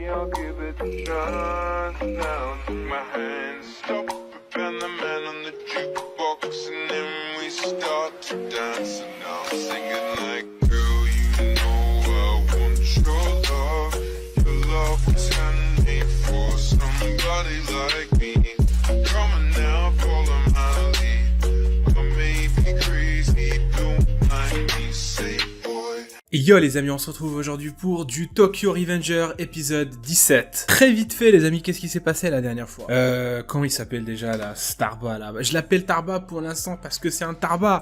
Maybe I'll give it a shot. Now take my hand, stop it, and the man on the jukebox, and then we start to dance. And I'm singing like, girl, you know I want your love. Your love was handmade for somebody like me. Come on now, follow my lead. I may be crazy, don't mind me, say boy. Yo les amis, on se retrouve aujourd'hui pour du Tokyo Revenger épisode 17. Très vite fait les amis, qu'est-ce qui s'est passé la dernière fois? Comment il s'appelle déjà là? Starba là. Je l'appelle Tarba pour l'instant parce que c'est un Tarba.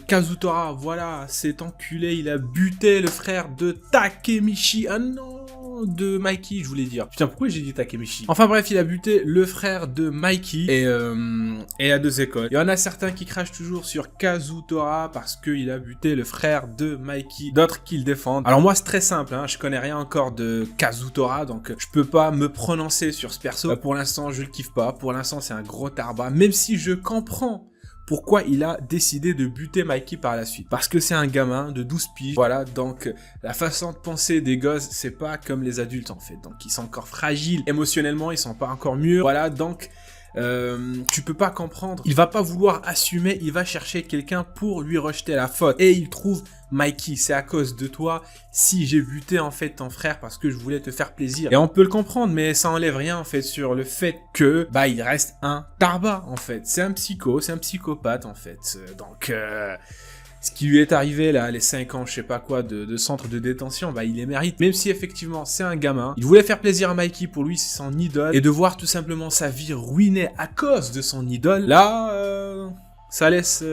Kazutora, voilà, cet enculé, il a buté le frère de Takemichi. Ah non, de Mikey, je voulais dire. Putain, pourquoi j'ai dit Takemichi? Enfin bref, il a buté le frère de Mikey et à deux écoles. Il y en a certains qui crachent toujours sur Kazutora parce qu'il a buté le frère de Mikey. D'autres qui le défendent. Alors moi, c'est très simple, hein, je connais rien encore de Kazutora, donc je peux pas me prononcer sur ce perso. Pour l'instant, je le kiffe pas. Pour l'instant, c'est un gros tarba, même si je comprends pourquoi il a décidé de buter Mikey par la suite. Parce que c'est un gamin de 12 piges. Voilà, donc la façon de penser des gosses, c'est pas comme les adultes en fait. Donc ils sont encore fragiles émotionnellement, ils sont pas encore mûrs. Voilà, donc tu peux pas comprendre. Il va pas vouloir assumer, il va chercher quelqu'un pour lui rejeter la faute. Et il trouve Mikey, c'est à cause de toi si j'ai buté en fait ton frère parce que je voulais te faire plaisir. Et on peut le comprendre, mais ça enlève rien en fait sur le fait que bah il reste un tarba en fait. C'est un psycho, c'est un psychopathe en fait. Donc ce qui lui est arrivé là, les 5 ans, je sais pas quoi, de centre de détention, bah il les mérite. Même si effectivement c'est un gamin, il voulait faire plaisir à Mikey, pour lui c'est son idole. Et de voir tout simplement sa vie ruinée à cause de son idole, là, ça laisse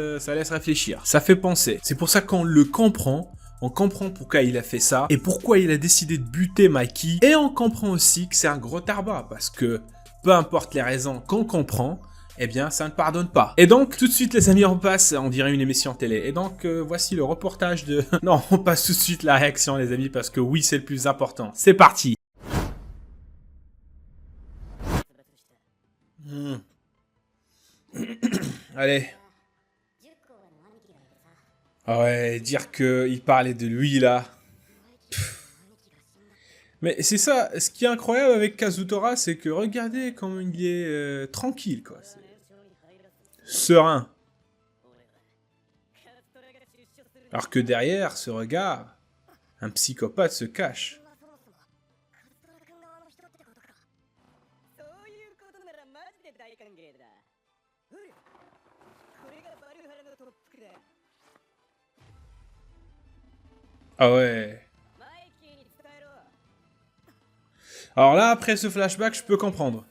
réfléchir. Ça fait penser. C'est pour ça qu'on le comprend. On comprend pourquoi il a fait ça et pourquoi il a décidé de buter Mikey. Et on comprend aussi que c'est un gros tarba parce que peu importe les raisons qu'on comprend, eh bien, ça ne pardonne pas. Et donc, tout de suite, les amis, on passe, on dirait une émission télé. Et donc, voici le reportage de... Non, on passe tout de suite la réaction, les amis, parce que oui, c'est le plus important. C'est parti. Allez. Ah ouais, dire qu'il parlait de lui, là. Pff. Mais c'est ça, ce qui est incroyable avec Kazutora, c'est que regardez comment il est tranquille, quoi. Serein. Alors que derrière ce regard, un psychopathe se cache. Ah ouais. Alors là, après ce flashback, je peux comprendre.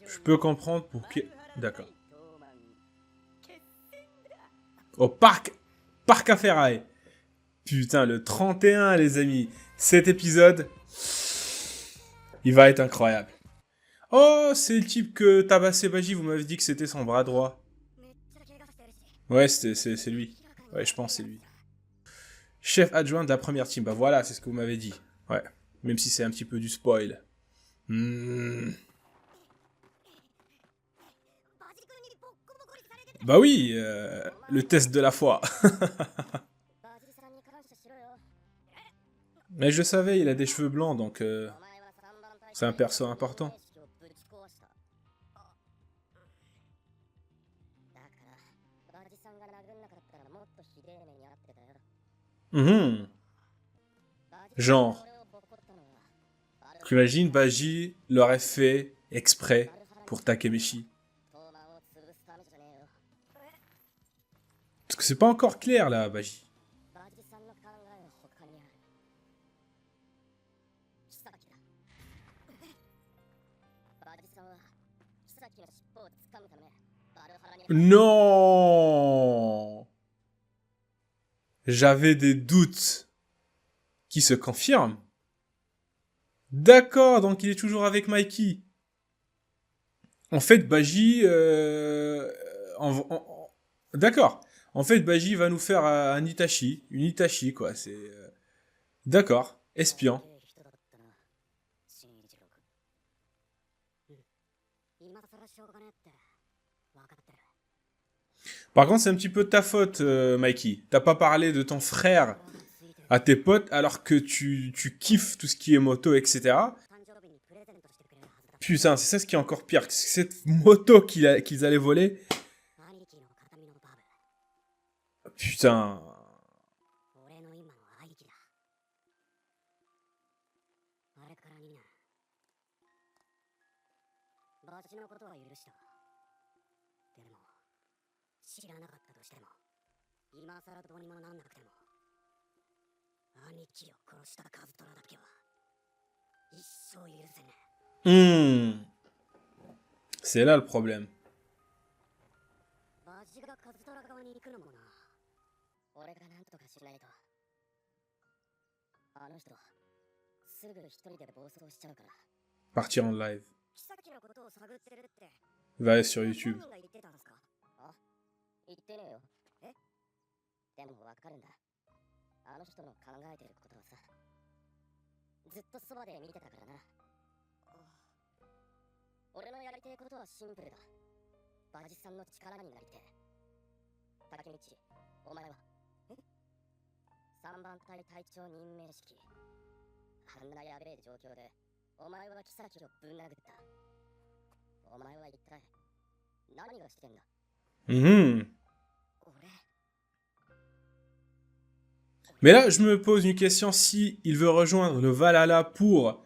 Je peux comprendre pour qui... D'accord. Au parc à ferraille. Putain, le 31, les amis. Cet épisode, il va être incroyable. Oh, c'est le type que tabassait Baji, vous m'avez dit que c'était son bras droit. Ouais, c'est lui. Ouais, je pense c'est lui. Chef adjoint de la première team. Bah voilà, c'est ce que vous m'avez dit. Ouais, même si c'est un petit peu du spoil. Bah oui, le test de la foi. Mais je savais, il a des cheveux blancs, donc c'est un perso important. Genre, t'imagines, Baji l'aurait fait exprès pour Takemichi. Parce que c'est pas encore clair là, Baji. Non! J'avais des doutes qui se confirment. D'accord, donc il est toujours avec Mikey. En fait, Baji... D'accord. En fait, Baji va nous faire un Itachi. Une Itachi, quoi. C'est... D'accord. Espion. Par contre, c'est un petit peu de ta faute, Mikey. T'as pas parlé de ton frère à tes potes alors que tu kiffes tout ce qui est moto, etc. Putain, c'est ça ce qui est encore pire. Cette moto qu'ils allaient voler. Putain. Hmm. C'est là le problème. Partir en live. Va aller sur YouTube. 言ってねえよ。えでもわかるんだ。あの人の考えてることはさ、ずっとそばで見てたからな。俺のやりてえことはシンプルだ。バジさんの力になりてえ。竹道、お前は3番隊隊長任命式。あんなやべえ状況で、お前はキサキをぶん殴った。お前は一体何がしてんだ。Mmh. Mais là, je me pose une question. Si il veut rejoindre le Valhalla pour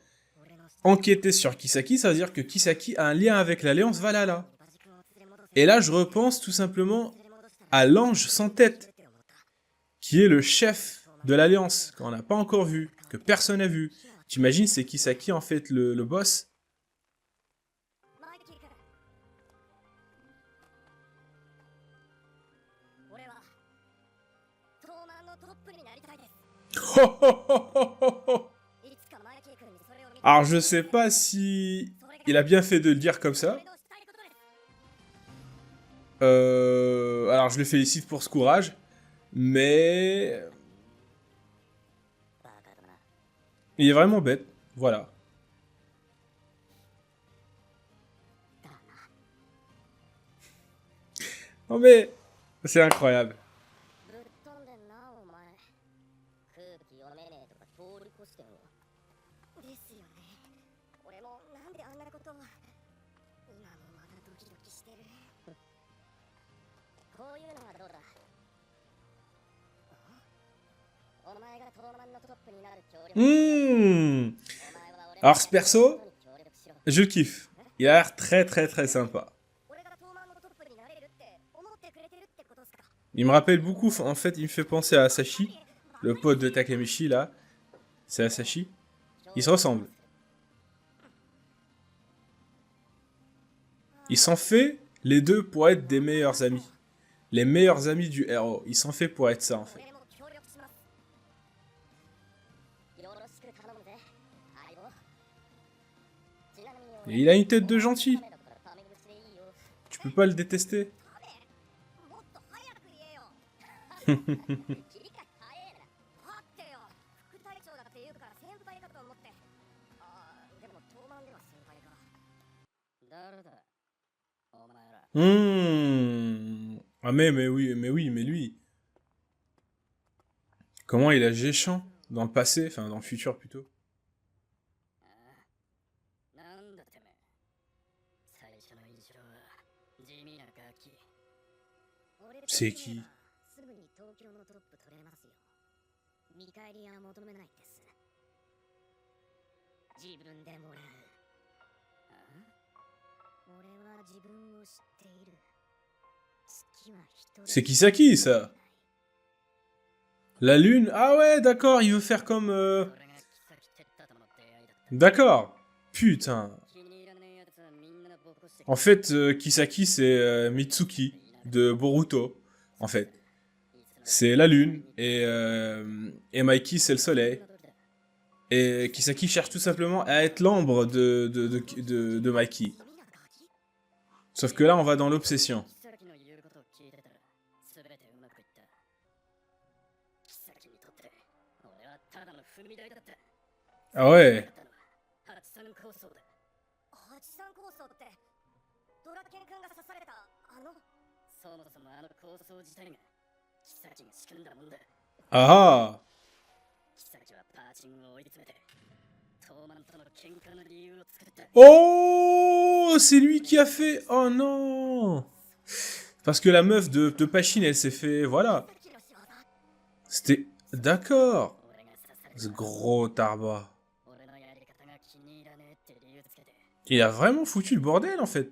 enquêter sur Kisaki, ça veut dire que Kisaki a un lien avec l'Alliance Valhalla. Et là, je repense tout simplement à l'ange sans tête, qui est le chef de l'Alliance, qu'on n'a pas encore vu, que personne n'a vu. T'imagines, c'est Kisaki en fait le boss? Alors je sais pas si il a bien fait de le dire comme ça. Alors je le félicite pour ce courage, mais il est vraiment bête, voilà. Non mais c'est incroyable. Mmh. Alors ce perso, je le kiffe. Il a l'air très très très sympa. Il me rappelle beaucoup, en fait il me fait penser à Asashi, le pote de Takemichi là. C'est Asashi. Ils se ressemblent. Ils s'en fait les deux pour être des meilleurs amis. Les meilleurs amis du héros. Ils s'en fait pour être ça en fait. Et il a une tête de gentil. Tu peux pas le détester. Ah mais oui, mais lui. Comment il a géchant dans le passé, enfin dans le futur plutôt. C'est qui? C'est Kisaki, ça? La lune? Ah ouais, d'accord, il veut faire comme... D'accord. Putain. En fait, Kisaki, c'est Mitsuki de Boruto, en fait. C'est la lune, et Mikey, c'est le soleil. Et Kisaki cherche tout simplement à être l'ombre de Mikey. Sauf que là, on va dans l'obsession. Ah ouais. Ah ah. Oh, c'est lui qui a fait... Oh non. Parce que la meuf de Pachine, elle s'est fait... Voilà. C'était... D'accord. Ce gros Tarba. Il a vraiment foutu le bordel, en fait.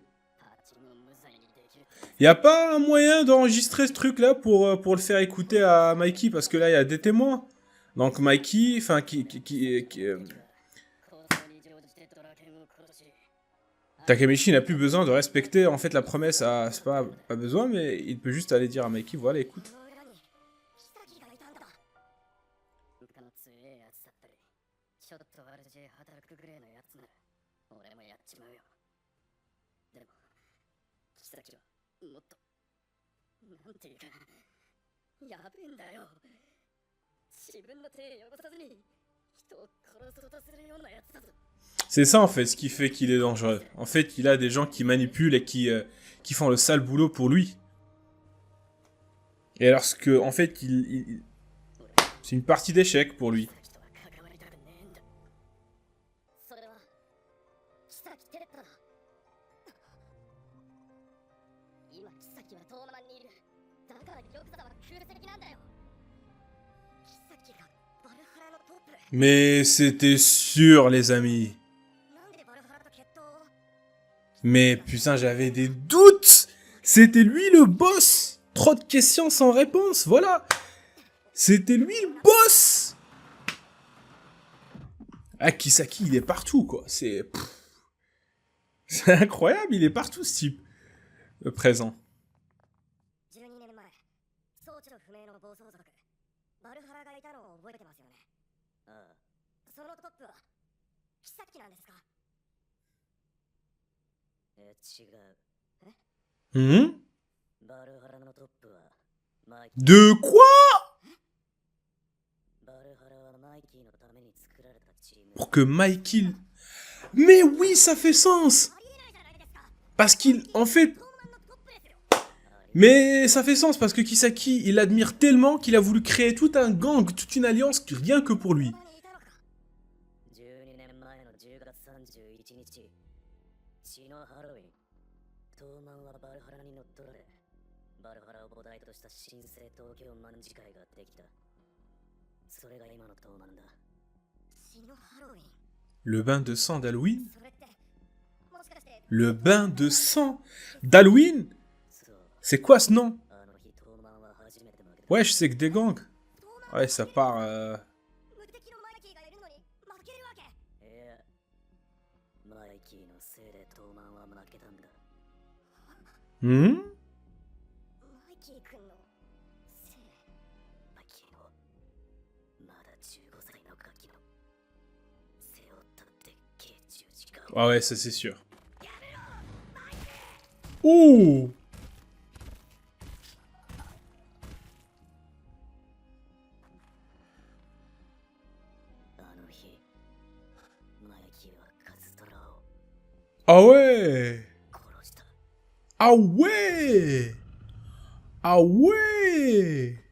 Il n'y a pas un moyen d'enregistrer ce truc-là pour le faire écouter à Mikey, parce que là, il y a des témoins. Donc Mikey, enfin, Takemichi n'a plus besoin de respecter, en fait, la promesse à... C'est pas besoin, mais il peut juste aller dire à Mikey, voilà, écoute. C'est ça en fait ce qui fait qu'il est dangereux. En fait, il a des gens qui manipulent et qui font le sale boulot pour lui. Et lorsque, en fait, c'est une partie d'échec pour lui. Mais c'était sûr, les amis. Mais putain, j'avais des doutes. C'était lui le boss. Trop de questions sans réponse, voilà. C'était lui le boss. Ah, Kisaki, il est partout, quoi. C'est incroyable, il est partout, ce type. Présent. De quoi? Pour que Mikey... Mais oui, ça fait sens. Parce qu'il... En fait... Mais ça fait sens parce que Kisaki, il admire tellement qu'il a voulu créer tout un gang, toute une alliance, rien que pour lui. Le bain de sang d'Halloween? Le bain de sang d'Halloween? C'est quoi ce nom? Ouais, je sais que des gangs. Ouais, ça part... Ah ouais, ça c'est sûr. Oh! Ah ouais! Ah ouais! Ah ouais!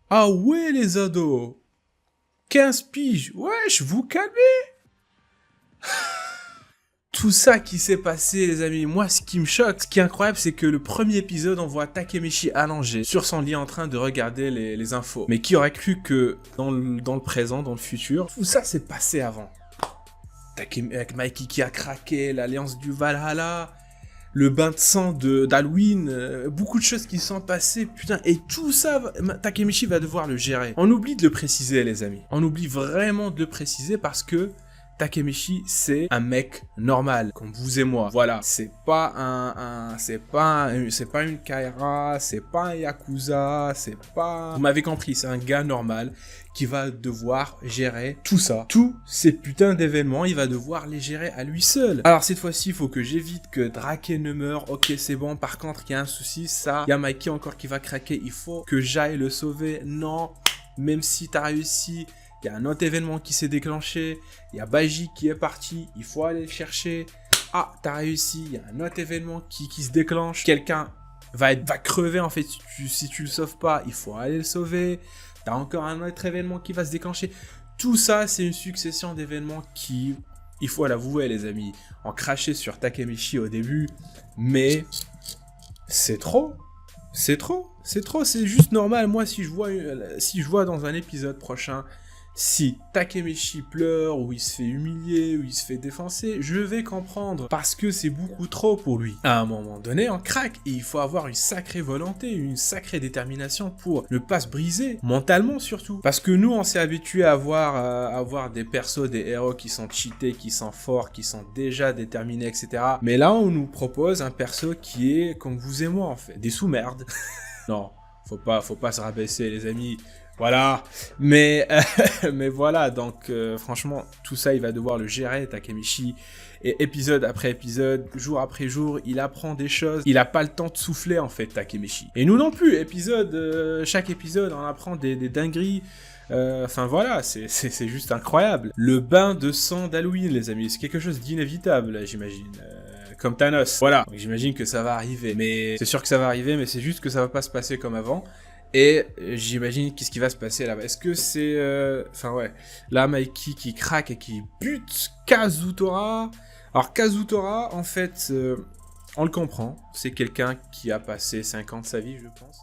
Ah ouais, les ados! 15 piges! Wesh, vous calmez! Tout ça qui s'est passé, les amis, moi, ce qui me choque, ce qui est incroyable, c'est que le premier épisode, on voit Takemichi allongé sur son lit en train de regarder les infos. Mais qui aurait cru que dans le présent, dans le futur, tout ça s'est passé avant? Avec Mikey qui a craqué, l'alliance du Valhalla, le bain de sang d'Halloween, beaucoup de choses qui sont passées, putain, et tout ça, Takemichi va devoir le gérer. On oublie de le préciser, les amis. On oublie vraiment de le préciser parce que Takemichi, c'est un mec normal, comme vous et moi. Voilà, c'est pas c'est pas une Kaira, c'est pas un Yakuza, c'est pas... Vous m'avez compris, c'est un gars normal qui va devoir gérer tout ça. Tous ces putains d'événements, il va devoir les gérer à lui seul. Alors cette fois-ci, il faut que j'évite que Drake ne meure. Ok, c'est bon. Par contre, il y a un souci, ça. Il y a Mikey encore qui va craquer. Il faut que j'aille le sauver. Non, même si t'as réussi... Il y a un autre événement qui s'est déclenché. Il y a Baji qui est parti. Il faut aller le chercher. Ah, t'as réussi. Il y a un autre événement qui se déclenche. Quelqu'un va crever en fait si tu le sauves pas. Il faut aller le sauver. T'as encore un autre événement qui va se déclencher. Tout ça, c'est une succession d'événements qui, il faut l'avouer les amis, ont craché sur Takemichi au début, mais c'est trop. C'est trop, c'est juste normal. Moi, si je vois dans un épisode prochain, si Takemichi pleure, ou il se fait humilier, ou il se fait défoncer, je vais comprendre, parce que c'est beaucoup trop pour lui. À un moment donné, on craque, et il faut avoir une sacrée volonté, une sacrée détermination pour ne pas se briser, mentalement surtout. Parce que nous, on s'est habitué à avoir des persos, des héros qui sont cheatés, qui sont forts, qui sont déjà déterminés, etc. Mais là, on nous propose un perso qui est comme vous et moi, en fait, des sous-merdes. Non, faut pas se rabaisser, les amis. Voilà, mais voilà, donc franchement, tout ça, il va devoir le gérer, Takemichi, et épisode après épisode, jour après jour, il apprend des choses, il a pas le temps de souffler, en fait, Takemichi. Et nous non plus, chaque épisode, on apprend des dingueries, enfin voilà, c'est juste incroyable. Le bain de sang d'Halloween, les amis, c'est quelque chose d'inévitable, j'imagine. Comme Thanos, voilà, donc j'imagine que ça va arriver, mais c'est sûr que ça va arriver, mais c'est juste que ça va pas se passer comme avant. Et j'imagine qu'est-ce qui va se passer là-bas. Est-ce que c'est... Enfin ouais, là Mikey qui craque et qui bute Kazutora. Alors Kazutora, en fait, on le comprend. C'est quelqu'un qui a passé 5 ans de sa vie, je pense.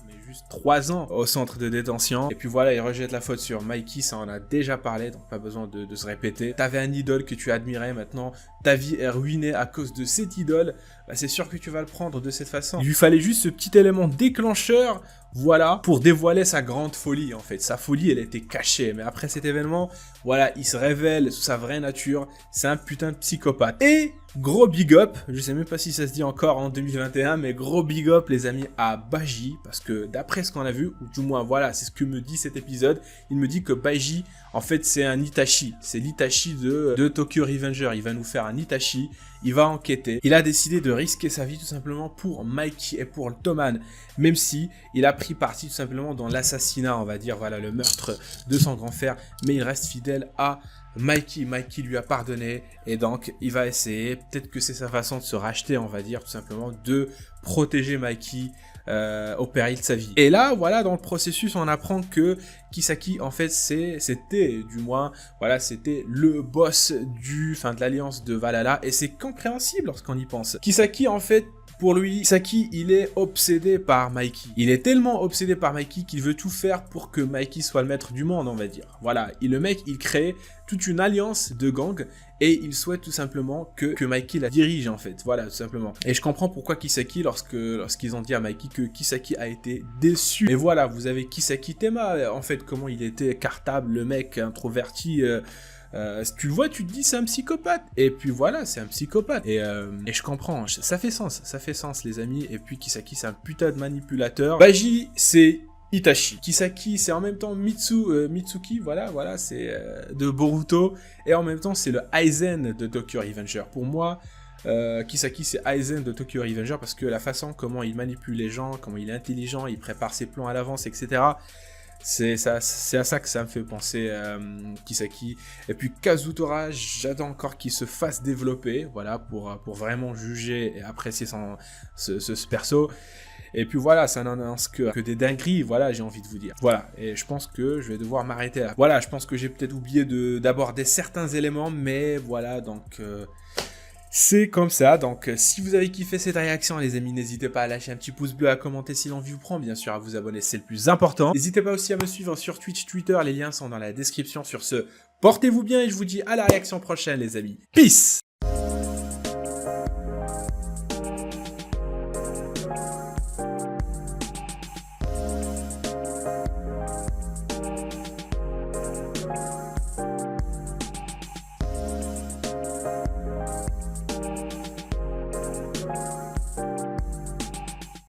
Mais juste 3 ans au centre de détention. Et puis voilà, il rejette la faute sur Mikey, ça on a déjà parlé, donc pas besoin de se répéter. T'avais un idole que tu admirais, maintenant ta vie est ruinée à cause de cette idole. Bah, c'est sûr que tu vas le prendre de cette façon. Il lui fallait juste ce petit élément déclencheur, voilà, pour dévoiler sa grande folie en fait. Sa folie, elle était cachée, mais après cet événement, voilà, il se révèle sous sa vraie nature. C'est un putain de psychopathe. Et gros big up, je sais même pas si ça se dit encore en 2021, mais gros big up les amis à Baji, parce que d'après ce qu'on a vu, ou du moins voilà, c'est ce que me dit cet épisode, il me dit que Baji, en fait c'est un Itachi, c'est l'Itachi de Tokyo Revenger. Il va nous faire un Itachi, il va enquêter, il a décidé de risquer sa vie tout simplement pour Mikey et pour le Toman, même si il a pris parti tout simplement dans l'assassinat, on va dire, voilà, le meurtre de son grand frère, mais il reste fidèle à Mikey. Mikey lui a pardonné, et donc il va essayer, peut-être que c'est sa façon de se racheter, on va dire, tout simplement, de protéger Mikey au péril de sa vie. Et là, voilà, dans le processus, on apprend que Kisaki, en fait, c'était le boss de l'alliance de Valhalla, et c'est compréhensible lorsqu'on y pense. Kisaki, en fait, pour lui, Kisaki, il est obsédé par Mikey. Il est tellement obsédé par Mikey qu'il veut tout faire pour que Mikey soit le maître du monde, on va dire. Voilà, et le mec, il crée toute une alliance de gangs, et il souhaite tout simplement que Mikey la dirige, en fait. Voilà, tout simplement. Et je comprends pourquoi Kisaki, lorsqu'ils ont dit à Mikey que Kisaki a été déçu. Et voilà, vous avez Kisaki Tema, en fait, comment il était cartable, le mec introverti, si tu le vois, tu te dis c'est un psychopathe. Et puis voilà, c'est un psychopathe. Et je comprends, ça fait sens les amis. Et puis Kisaki, c'est un putain de manipulateur. Baji, c'est Itachi. Kisaki, c'est en même temps Mitsuki, voilà, c'est de Boruto. Et en même temps, c'est le Aizen de Tokyo Revenger. Pour moi, Kisaki, c'est Aizen de Tokyo Revenger parce que la façon comment il manipule les gens, comment il est intelligent, il prépare ses plans à l'avance, etc. C'est à ça que ça me fait penser Kisaki. Et puis Kazutora, j'attends encore qu'il se fasse développer, voilà, pour vraiment juger et apprécier ce perso. Et puis voilà, ça n'annonce que des dingueries, voilà, j'ai envie de vous dire. Voilà, et je pense que je vais devoir m'arrêter là. Voilà, je pense que j'ai peut-être oublié d'aborder certains éléments, mais voilà, donc... c'est comme ça, donc si vous avez kiffé cette réaction les amis, n'hésitez pas à lâcher un petit pouce bleu, à commenter si l'envie vous prend, bien sûr à vous abonner, c'est le plus important. N'hésitez pas aussi à me suivre sur Twitch, Twitter, les liens sont dans la description. Sur ce, portez-vous bien et je vous dis à la réaction prochaine les amis. Peace!